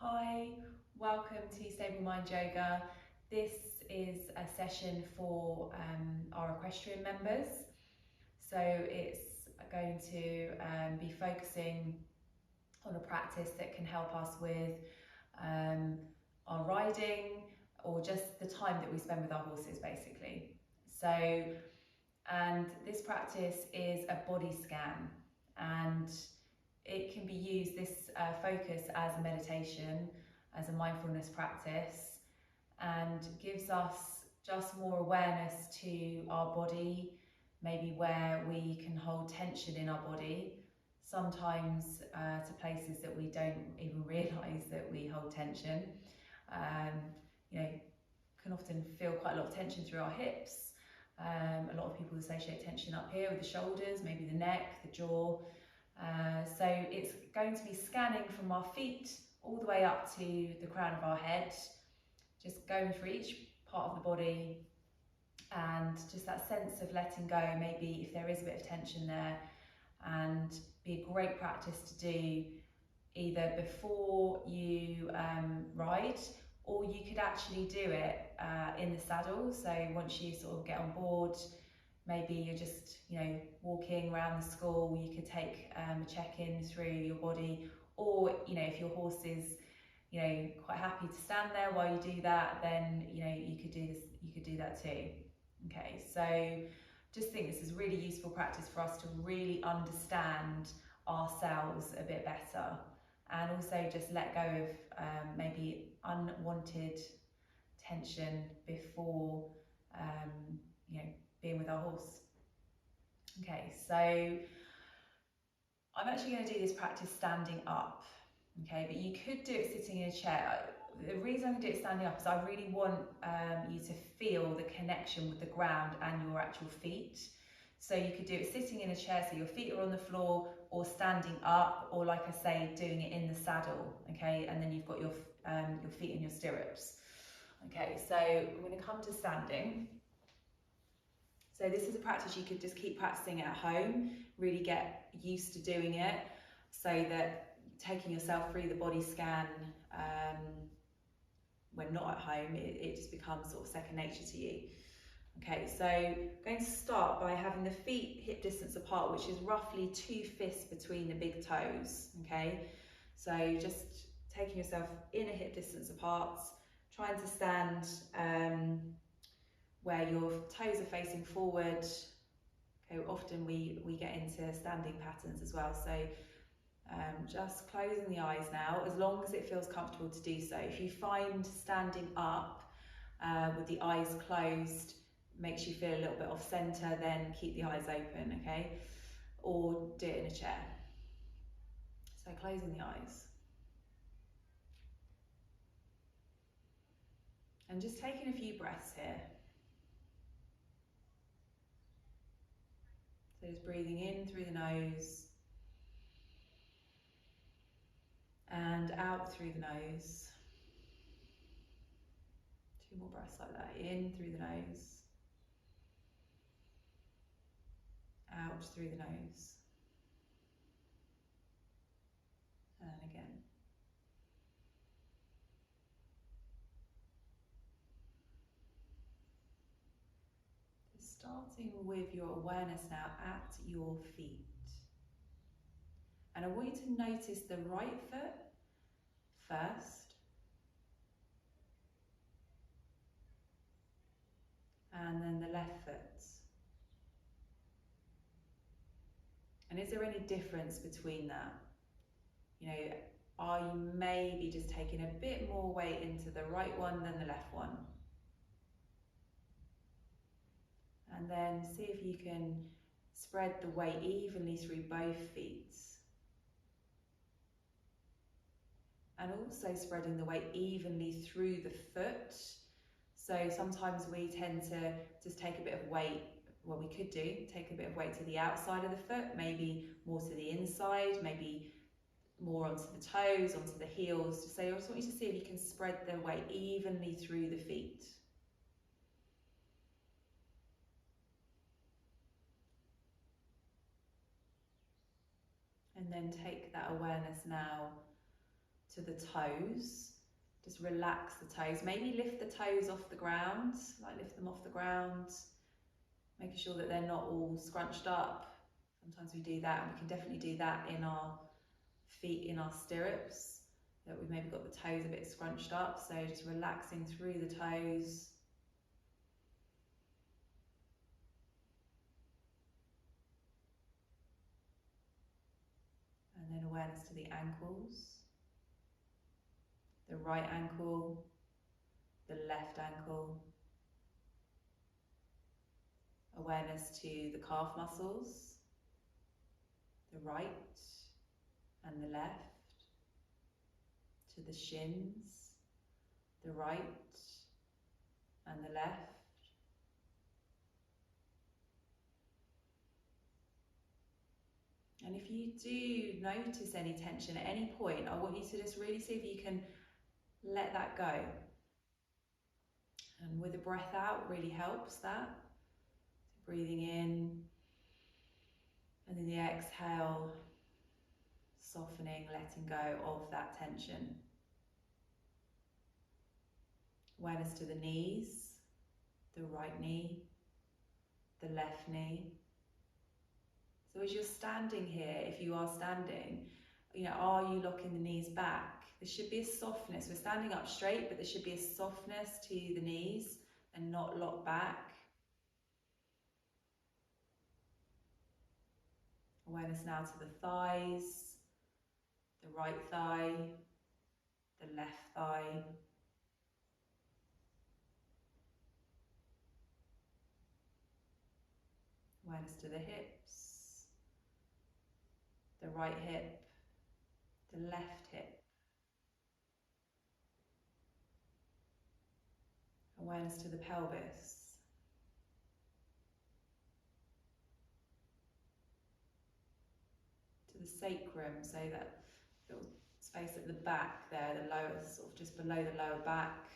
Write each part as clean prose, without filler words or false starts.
Hi, welcome to Stable Mind Yoga. This is a session for our equestrian members. So it's going to be focusing on a practice that can help us with our riding or just the time that we spend with our horses basically. So, and this practice is a body scan, and it can be used, this focus, as a meditation, as a mindfulness practice, and gives us just more awareness to our body, maybe where we can hold tension in our body, sometimes to places that we don't even realise that we hold tension. You know, can often feel quite a lot of tension through our hips. A lot of people associate tension up here with the shoulders, maybe the neck, the jaw. So it's going to be scanning from our feet all the way up to the crown of our head, just going through each part of the body, and just that sense of letting go, maybe if there is a bit of tension there, and be a great practice to do either before you ride, or you could actually do it in the saddle. So once you sort of get on board, maybe you're just, walking around the school, you could take a check-in through your body, or, if your horse is, quite happy to stand there while you do that, then, you could do that too. Okay, so just think this is really useful practice for us to really understand ourselves a bit better, and also just let go of maybe unwanted tension before being with our horse. Okay, so I'm actually going to do this practice standing up, okay, but you could do it sitting in a chair. The reason I'm going to do it standing up is I really want you to feel the connection with the ground and your actual feet. So you could do it sitting in a chair, so your feet are on the floor, or standing up, or, like I say, doing it in the saddle, okay, and then you've got your feet in your stirrups. Okay, so I'm going to come to standing. So this is a practice you could just keep practicing at home, really get used to doing it, so that taking yourself through the body scan when not at home, it just becomes sort of second nature to you. Okay, so I'm going to start by having the feet hip distance apart, which is roughly 2 fists between the big toes, okay? So just taking yourself in a hip distance apart, trying to stand where your toes are facing forward. Okay, often we get into standing patterns as well, so just closing the eyes now, as long as it feels comfortable to do so. If you find standing up with the eyes closed makes you feel a little bit off center, then keep the eyes open, okay? Or do it in a chair. So closing the eyes. And just taking a few breaths here. So just breathing in through the nose and out through the nose. 2 more breaths like that. In through the nose, out through the nose, and again. Just starting with your awareness now at your feet. And I want you to notice the right foot first, and then the left foot. And is there any difference between that? Are you maybe just taking a bit more weight into the right one than the left one? And then see if you can spread the weight evenly through both feet. And also spreading the weight evenly through the foot. So sometimes we tend to just take a bit of weight, well, we could take a bit of weight to the outside of the foot, maybe more to the inside, maybe more onto the toes, onto the heels. So I just want you to see if you can spread the weight evenly through the feet. And then take that awareness now to the toes. Just relax the toes. Maybe lift the toes off the ground, like lift them off the ground, making sure that they're not all scrunched up. Sometimes we do that, and we can definitely do that in our feet, in our stirrups, that we've maybe got the toes a bit scrunched up. So just relaxing through the toes. And then awareness to the ankles, the right ankle, the left ankle. Awareness to the calf muscles, the right and the left, to the shins, the right and the left. And if you do notice any tension at any point, I want you to just really see if you can let that go. And with the breath out really helps that. So breathing in, and then the exhale, softening, letting go of that tension. Awareness to the knees, the right knee, the left knee. So as you're standing here, if you are standing, are you locking the knees back? There should be a softness. We're standing up straight, but there should be a softness to the knees and not locked back. Awareness now to the thighs, the right thigh, the left thigh. Awareness to the hips, the right hip, the left hip. Awareness to the pelvis. To the sacrum, so that little space at the back there, the lower, sort of just below the lower back.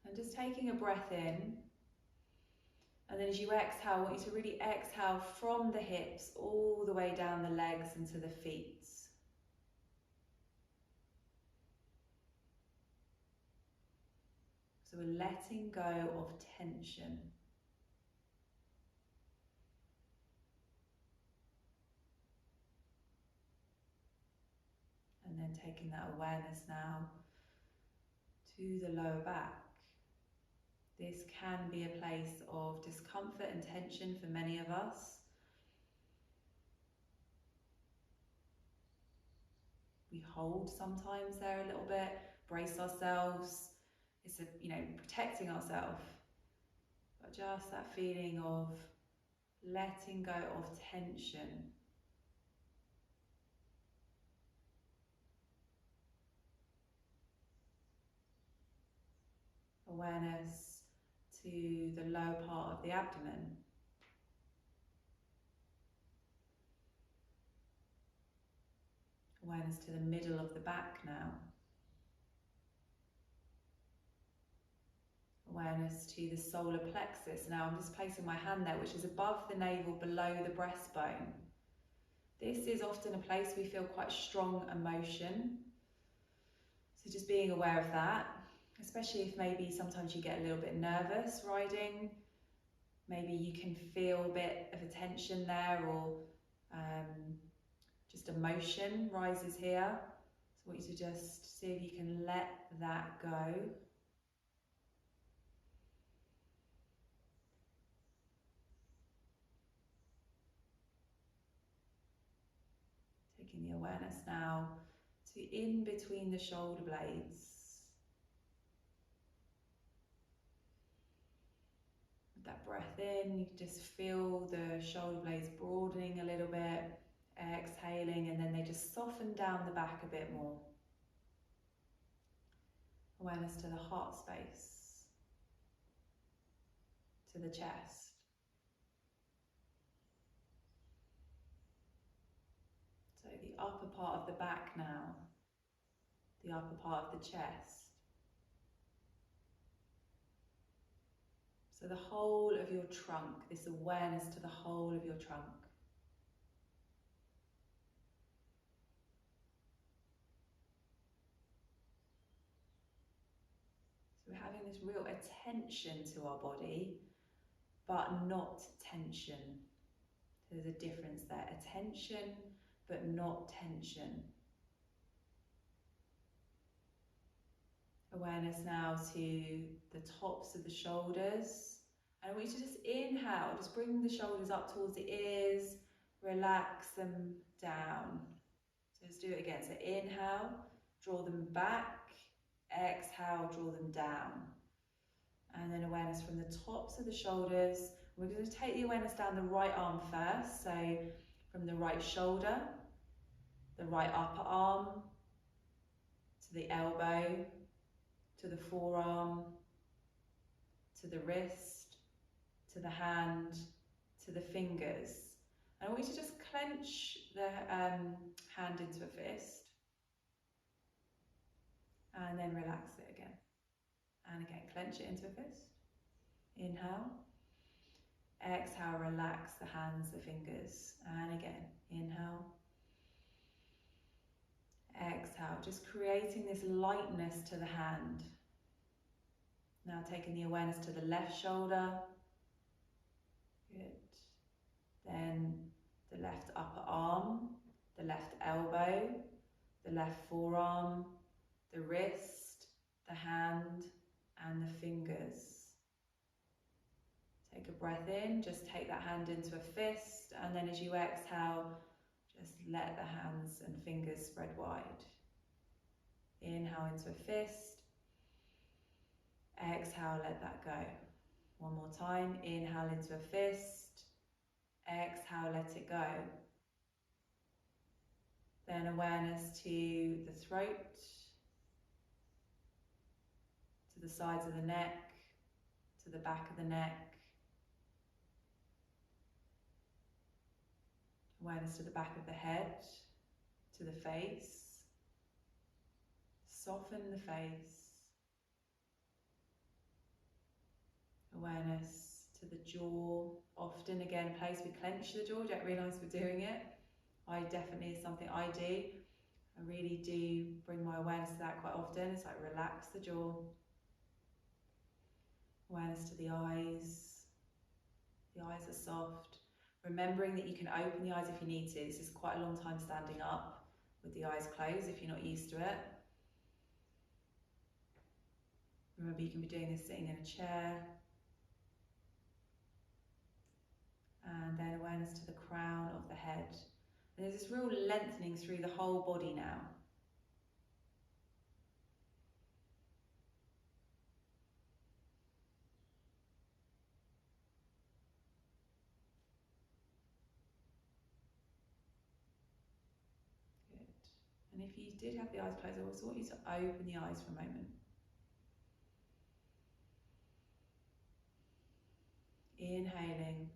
And just taking a breath in. And then as you exhale, I want you to really exhale from the hips all the way down the legs into the feet. So we're letting go of tension. And then taking that awareness now to the lower back. This can be a place of discomfort and tension for many of us. We hold sometimes there a little bit, brace ourselves. It's protecting ourselves. But just that feeling of letting go of tension. Awareness to the lower part of the abdomen. Awareness to the middle of the back now. Awareness to the solar plexus. Now I'm just placing my hand there, which is above the navel, below the breastbone. This is often a place we feel quite strong emotion. So just being aware of that, especially if maybe sometimes you get a little bit nervous riding. Maybe you can feel a bit of a tension there, or just emotion rises here. So I want you to just see if you can let that go. Taking the awareness now to in between the shoulder blades. With that breath in, you can just feel the shoulder blades broadening a little bit, exhaling, and then they just soften down the back a bit more. Awareness to the heart space, to the chest. So the upper part of the back now, the upper part of the chest. So the whole of your trunk, this awareness to the whole of your trunk. this real attention to our body, but not tension. There's a difference there. Attention, but not tension. Awareness now to the tops of the shoulders. And I want you to just inhale, just bring the shoulders up towards the ears, relax them down. So let's do it again. So inhale, draw them back, exhale, draw them down. And then awareness from the tops of the shoulders. We're going to take the awareness down the right arm first. So from the right shoulder, the right upper arm, to the elbow, to the forearm, to the wrist, to the hand, to the fingers. And I want you to just clench the hand into a fist. And then relax it again. And again, clench it into a fist. Inhale. Exhale, relax the hands, the fingers. And again, inhale. Exhale, just creating this lightness to the hand. Now taking the awareness to the left shoulder. Good. Then the left upper arm, the left elbow, the left forearm, the wrist, the hand, and the fingers. Take a breath in, just take that hand into a fist, and then as you exhale, just let the hands and fingers spread wide. Inhale into a fist. Exhale, let that go. One more time. Inhale into a fist. Exhale, let it go. Then awareness to the throat, to the sides of the neck, to the back of the neck. Awareness to the back of the head, to the face. Soften the face. Awareness to the jaw. Often, again, a place we clench the jaw, don't realise we're doing it. I definitely is something I do. I really do bring my awareness to that quite often. It's like relax the jaw. Awareness to the eyes. The eyes are soft. Remembering that you can open the eyes if you need to. This is quite a long time standing up with the eyes closed if you're not used to it. Remember, you can be doing this sitting in a chair. And then awareness to the crown of the head. And there's this real lengthening through the whole body now. Good. And if you did have the eyes closed, I also want you to open the eyes for a moment. Inhaling.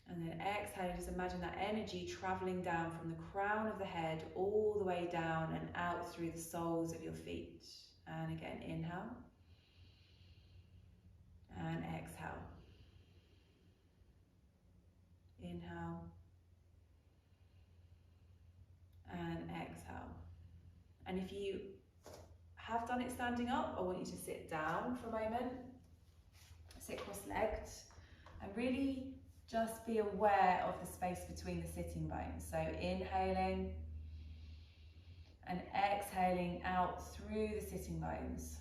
And then exhaling, just imagine that energy travelling down from the crown of the head all the way down and out through the soles of your feet. And again, inhale. And exhale. Inhale. And exhale. And if you have done it standing up, I want you to sit down for a moment. Sit cross-legged and really just be aware of the space between the sitting bones. So inhaling and exhaling out through the sitting bones.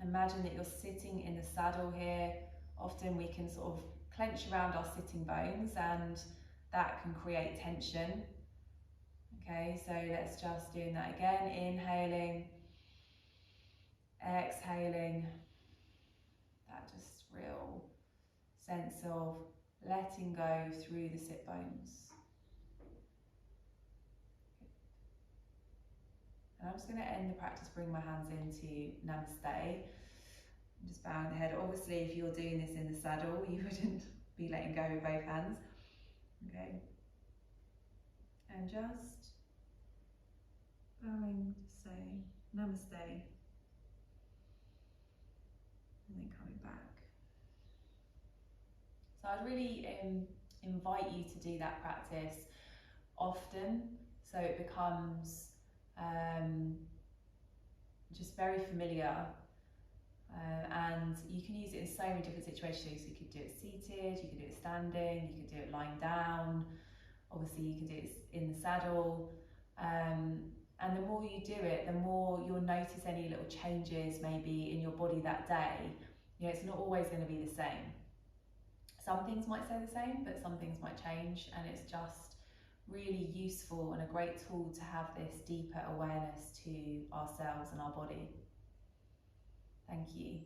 Imagine that you're sitting in the saddle here. Often we can sort of clench around our sitting bones and that can create tension. Okay, so let's just do that again. Inhaling, exhaling. That just real sense of letting go through the sit bones. And I'm just going to end the practice, bring my hands into Namaste. I'm just bowing the head. Obviously, if you're doing this in the saddle, you wouldn't be letting go with both hands. Okay. And just bowing to say Namaste. And then coming back. So I'd really invite you to do that practice often, so it becomes just very familiar. And you can use it in so many different situations. You could do it seated, you could do it standing, you could do it lying down. Obviously you can do it in the saddle. And the more you do it, the more you'll notice any little changes maybe in your body that day. You know, it's not always going to be the same. Some things might stay the same, but some things might change, and it's just really useful and a great tool to have this deeper awareness to ourselves and our body. Thank you.